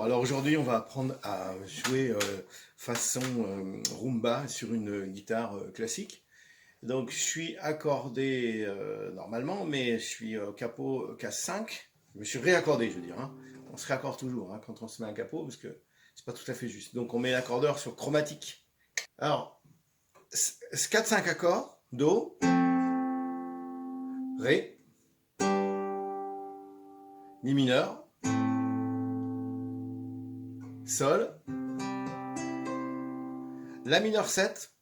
Alors aujourd'hui, on va apprendre à jouer façon rumba sur une guitare classique. Donc je suis accordé normalement, mais je suis capot casse 5. Je me suis réaccordé, je veux dire. Hein. On se réaccorde toujours hein, quand on se met un capot, parce que c'est pas tout à fait juste. Donc on met l'accordeur sur chromatique. Alors, 4-5 accords, Do, Ré, Mi mineur, Sol, La mineur 7.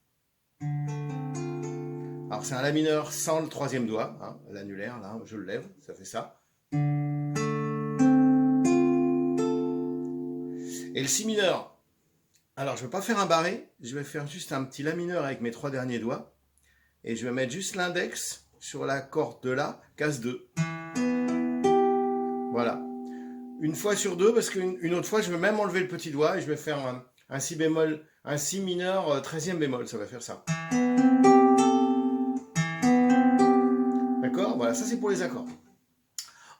Alors c'est un La mineur sans le troisième doigt, hein, l'annulaire, là, je le lève, ça fait ça. Et le Si mineur, alors je ne vais pas faire un barré, je vais faire juste un petit La mineur avec mes 3 derniers doigts. Et je vais mettre juste l'index sur la corde de La, casse 2. Voilà. Une fois sur deux, parce qu'une autre fois, je vais même enlever le petit doigt et je vais faire un Si bémol, un Si mineur 13e bémol, ça va faire ça. D'accord? Voilà, ça c'est pour les accords.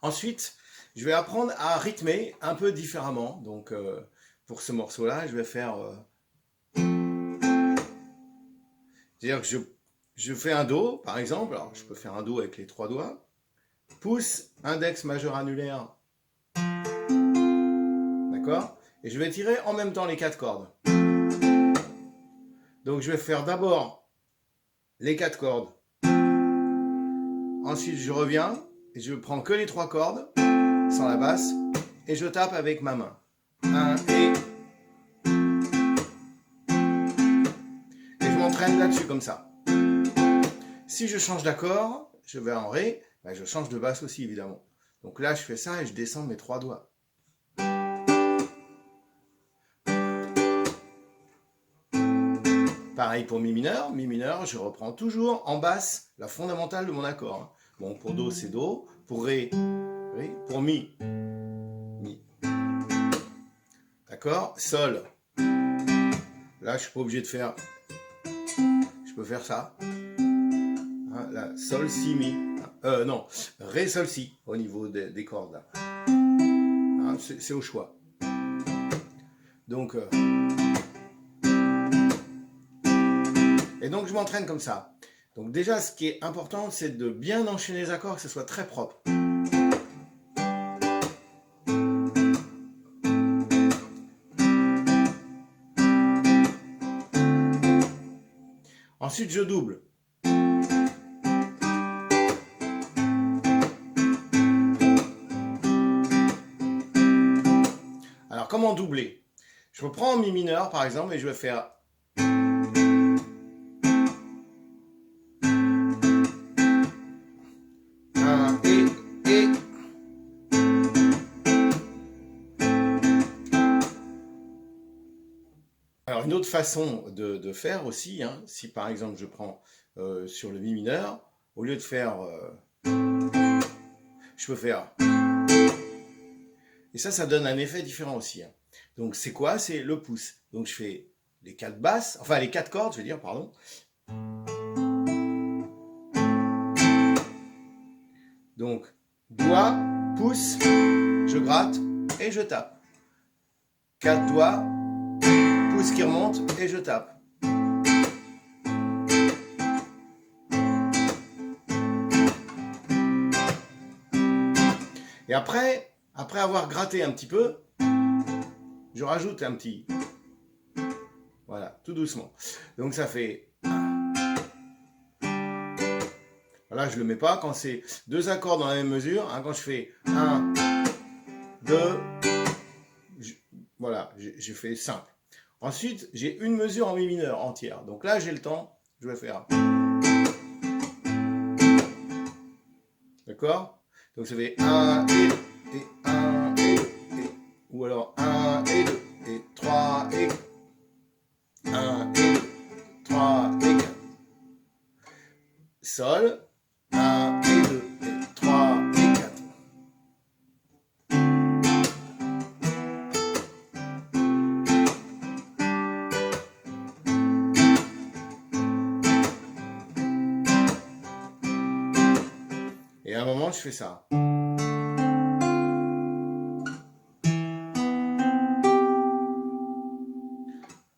Ensuite, je vais apprendre à rythmer un peu différemment. Donc, pour ce morceau-là, je vais faire... c'est-à-dire que je fais un Do, par exemple. Alors, je peux faire un Do avec les 3 doigts. Pouce, index, majeur, annulaire. D'accord? Et je vais tirer en même temps les 4 cordes. Donc, je vais faire d'abord les 4 cordes. Ensuite, je reviens et je prends que les 3 cordes, sans la basse, et je tape avec ma main. 1 et je m'entraîne là-dessus comme ça. Si je change d'accord, je vais en Ré, ben je change de basse aussi évidemment. Donc là, je fais ça et je descends mes 3 doigts. Pareil pour Mi mineur, je reprends toujours en basse la fondamentale de mon accord. Bon, pour Do, c'est Do. Pour Ré, Ré. Pour Mi, Mi. D'accord? Sol. Là, je suis pas obligé de faire... Je peux faire ça. Hein, là, Sol, Si, Mi. Non, Ré, Sol, Si, au niveau des cordes. Là. Hein, c'est au choix. Donc... Et donc je m'entraîne comme ça. Donc déjà, ce qui est important, c'est de bien enchaîner les accords, que ce soit très propre. Ensuite, je double. Alors, comment doubler? Je reprends en Mi mineur, par exemple, et je vais faire... Alors, une autre façon de faire aussi, hein, si par exemple je prends sur le Mi mineur, au lieu de faire... je peux faire... Et ça donne un effet différent aussi. Hein. Donc, c'est quoi? C'est le pouce. Donc, je fais les 4 basses, enfin les 4 cordes, je veux dire, pardon. Donc, doigt, pouce, je gratte et je tape. 4 doigts, pouce qui remonte et je tape. Et après avoir gratté un petit peu, je rajoute un petit... Voilà, tout doucement. Donc ça fait... Là, je ne le mets pas quand c'est 2 accords dans la même mesure. Hein, quand je fais 1, 2, voilà, je fais simple. Ensuite, j'ai une mesure en Mi mineur entière. Donc là, j'ai le temps, je vais faire... D'accord? Donc ça fait 1 et 2, et 1 et 2, et... ou alors 1 et 2, et 3 et 4. 1 et 2, 3 et 4. Sol, 1 et 2, et 3 et 4. Et à un moment, je fais ça.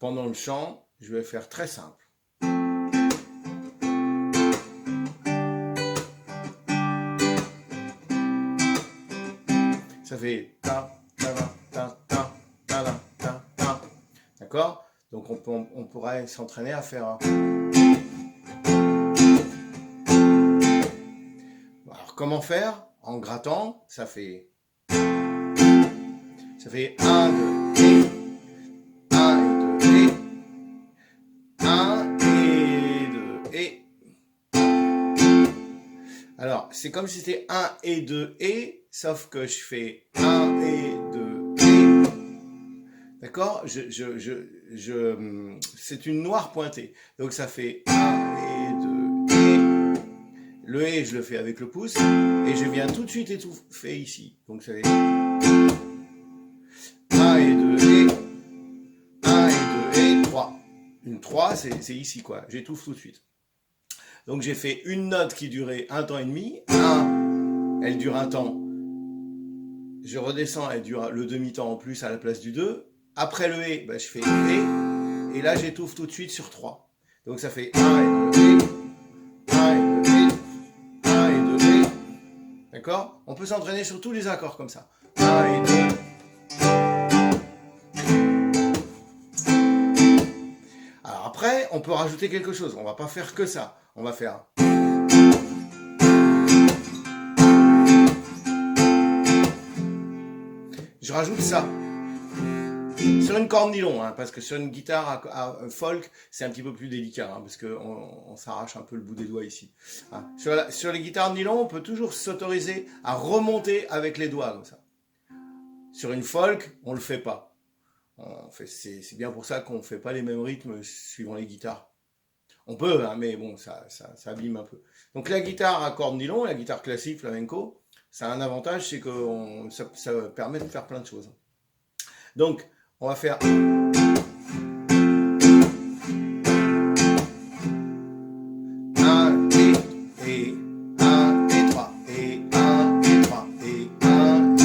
pendant le chant, je vais faire très simple. Ça fait ta ta ta ta ta ta ta ta. D'accord? Donc on pourrait s'entraîner à faire. Alors comment faire? En grattant, ça fait 1, 2, et 1 et 2 et 1 et 2 et. Alors c'est comme si c'était 1 et 2 et, sauf que je fais 1 et 2 et. D'accord? C'est une noire pointée. Donc ça fait 1 et 2 et. Le et, je le fais avec le pouce. Et je viens tout de suite étouffer ici. Donc ça fait 1 et 2 et. 1 et 2 et 3. Une 3, c'est ici quoi. J'étouffe tout de suite. Donc j'ai fait une note qui durait un temps et demi. 1, elle dure un temps. Je redescends, elle dure le demi-temps en plus à la place du 2. Après le et, ben, je fais et là j'étouffe tout de suite sur 3. Donc ça fait 1 et 2 et, 1 et 2 et, 1 et 2 et. D'accord? On peut s'entraîner sur tous les accords comme ça. 1 et 2. Alors après, on peut rajouter quelque chose. On va pas faire que ça. On va faire. Je rajoute ça. Sur une corde nylon, hein, parce que sur une guitare à folk, c'est un petit peu plus délicat, hein, parce qu'on s'arrache un peu le bout des doigts ici. Hein. Sur les guitares nylon, on peut toujours s'autoriser à remonter avec les doigts, comme ça. Sur une folk, on le fait pas. C'est bien pour ça qu'on ne fait pas les mêmes rythmes suivant les guitares. On peut, hein, mais bon, ça abîme un peu. Donc la guitare à corde nylon, la guitare classique flamenco, ça a un avantage, c'est que ça permet de faire plein de choses. Donc, on va faire 1 et 1 et 3 et 1 et 3 et 1.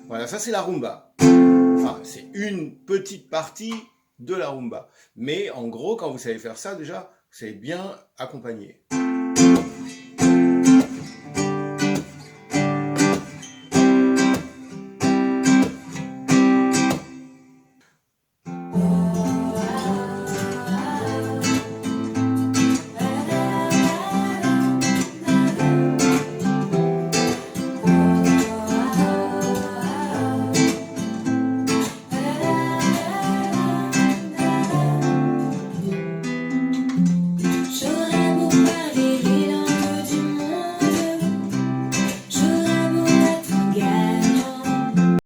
Voilà, ça c'est la rumba. Enfin, c'est une petite partie de la rumba. Mais en gros, quand vous savez faire ça, déjà, vous savez bien accompagner.